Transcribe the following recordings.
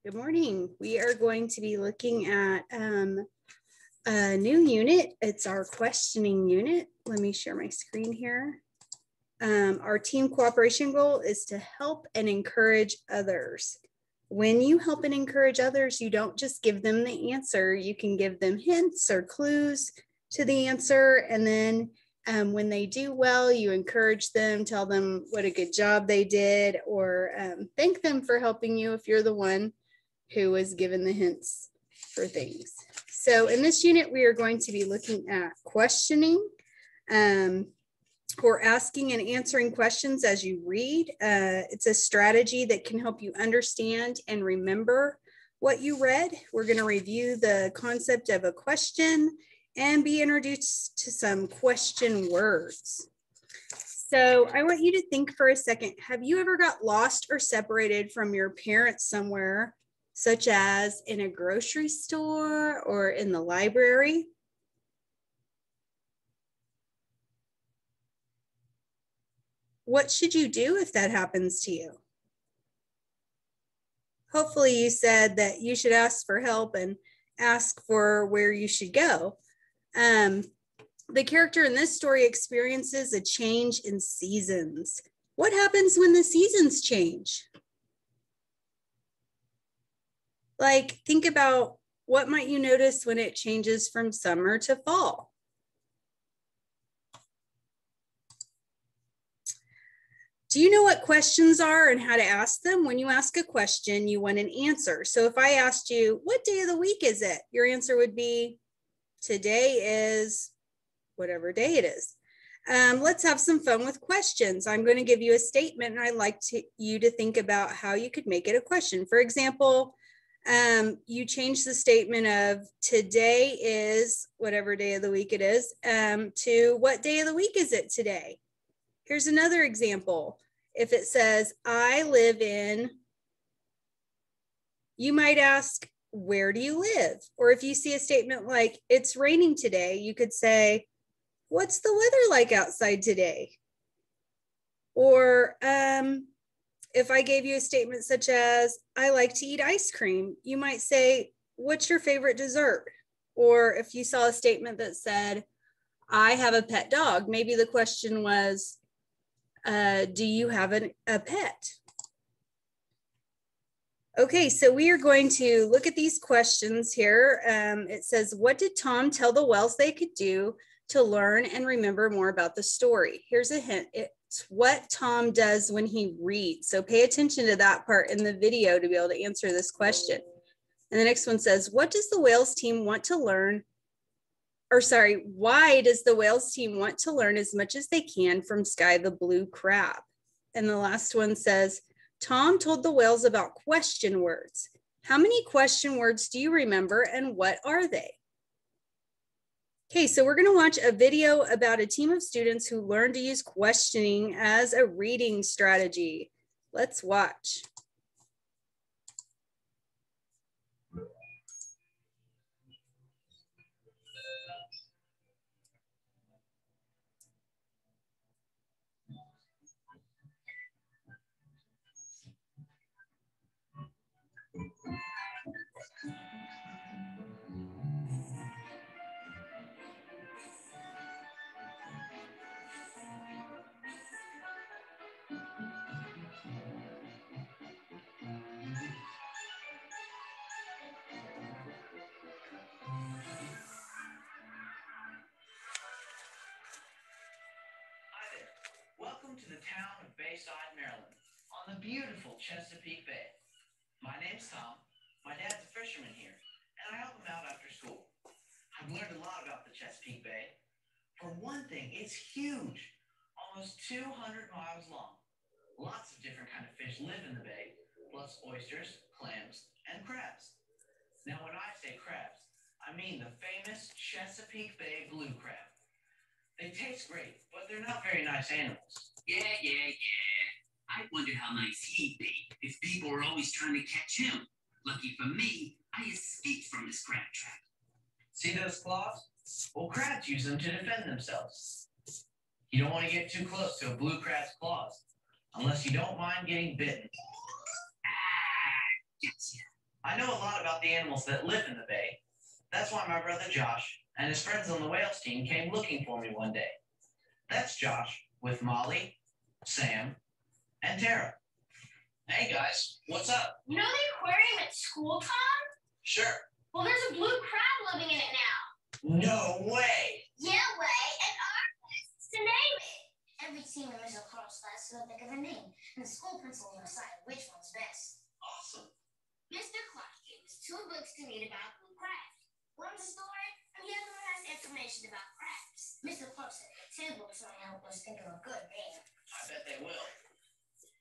Good morning. We are going to be looking at a new unit. It's our questioning unit. Let me share my screen here. Our team cooperation goal is to help and encourage others. When you help and encourage others, you don't just give them the answer. You can give them hints or clues to the answer. And then when they do well, you encourage them, tell them what a good job they did, or thank them for helping you if you're the one who was given the hints for things. So in this unit, we are going to be looking at questioning or asking and answering questions as you read. It's a strategy that can help you understand and remember what you read. We're going to review the concept of a question and be introduced to some question words. So I want you to think for a second, have you ever got lost or separated from your parents somewhere, such as in a grocery store or in the library? What should you do if that happens to you? Hopefully you said that you should ask for help and ask for where you should go. The character in this story experiences a change in seasons. What happens when the seasons change? Like, think about what might you notice when it changes from summer to fall? Do you know what questions are and how to ask them? When you ask a question, you want an answer. So if I asked you, what day of the week is it? Your answer would be, today is whatever day it is. Let's have some fun with questions. I'm going to give you a statement and I'd like you to think about how you could make it a question. For example, you change the statement of today is whatever day of the week it is to what day of the week is it today? Here's another example. If it says, I live in, you might ask, where do you live? Or if you see a statement like, it's raining today, you could say, what's the weather like outside today? Or if I gave you a statement such as, I like to eat ice cream, you might say, what's your favorite dessert? Or if you saw a statement that said, I have a pet dog, maybe the question was, do you have a pet? Okay, so we are going to look at these questions here. It says, what did Tom tell the whales they could do to learn and remember more about the story? Here's a hint. It's what Tom does when he reads. So pay attention to that part in the video to be able to answer this question. And the next one says, what does the whales team want to learn? Or sorry, why does the whales team want to learn as much as they can from Sky the blue crab? And the last one says, Tom told the whales about question words. How many question words do you remember and what are they? Okay, so we're going to watch a video about a team of students who learned to use questioning as a reading strategy. Let's watch. Welcome to the town of Bayside, Maryland, on the beautiful Chesapeake Bay. My name's Tom. My dad's a fisherman here, and I help him out after school. I've learned a lot about the Chesapeake Bay. For one thing, it's huge, almost 200 miles long. Lots of different kinds of fish live in the bay, plus oysters, clams, and crabs. Now, when I say crabs, I mean the famous Chesapeake Bay blue crab. They taste great, but they're not very nice animals. Yeah. I wonder how nice he'd be if people were always trying to catch him. Lucky for me, I escaped from this crab trap. See those claws? Well, crabs use them to defend themselves. You don't want to get too close to a blue crab's claws, unless you don't mind getting bitten. Ah, gotcha. I know a lot about the animals that live in the bay. That's why my brother Josh and his friends on the whales team came looking for me one day. That's Josh with Molly, Sam, and Tara. Hey guys, what's up? You know the aquarium at school, Tom? Sure. Well, there's a blue crab living in it now. No way. Yeah, way. And our place is to name it. Every team in Mr. Clark's class will think of a name, and the school principal will decide which one's best. Awesome. Mr. Clark gave us 2 books to read about blue crabs. One's a story, and the other one has information about crabs. Mr. Clark said the 2 books will help us think of a good name. I bet they will.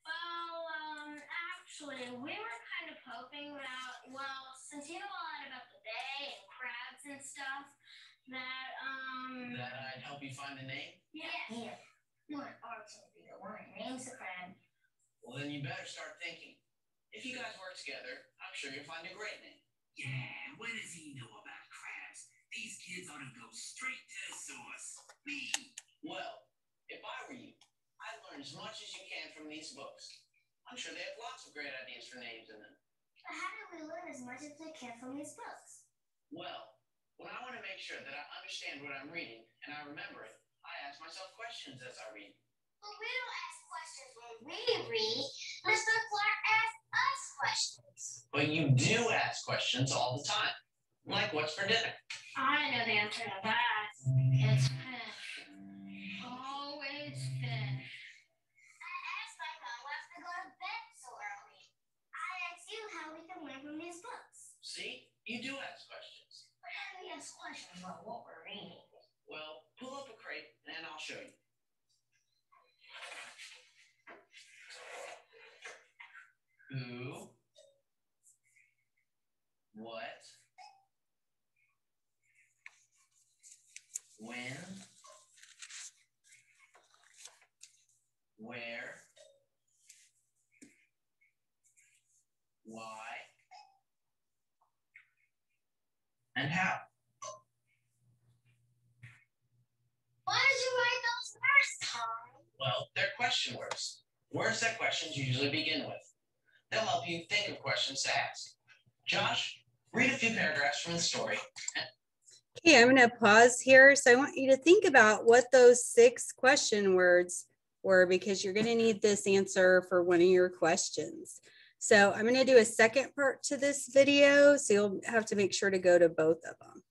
Well, actually, we were kind of hoping that, well, since you know a lot about the bay and crabs and stuff, that I'd help you find the name? Yeah. You want our team to be the one that names the crab. Well, then you better start thinking. If you guys work together, I'm sure you'll find a great name. Yeah, what does he know about crabs? These kids ought to go straight to the source. Me. Well, if I were you, I'd learn as much as you can from these books. I'm sure they have lots of great ideas for names in them. But how do we learn as much as we can from these books? Well, when I want to make sure that I understand what I'm reading and I remember it, I ask myself questions as I read. But we don't ask questions when we read. Mr. Clark asks us questions. But you do ask questions all the time. Like, what's for dinner? I know the answer to that. It's fish. Always fish. I asked my mom wants to go to bed so early. I asked you how we can learn from these books. See, you do ask questions. But how do we ask questions about what we're reading? Well, pull up a crate and I'll show you. Who? What? When? Where? Why? And how? Why did you write those words, Tom? Well, they're question words. Words that questions usually begin with. They'll help you think of questions to ask. Josh, read a few paragraphs from the story. Okay, I'm going to pause here. So I want you to think about what those 6 question words were, because you're going to need this answer for one of your questions. So I'm going to do a second part to this video, so you'll have to make sure to go to both of them.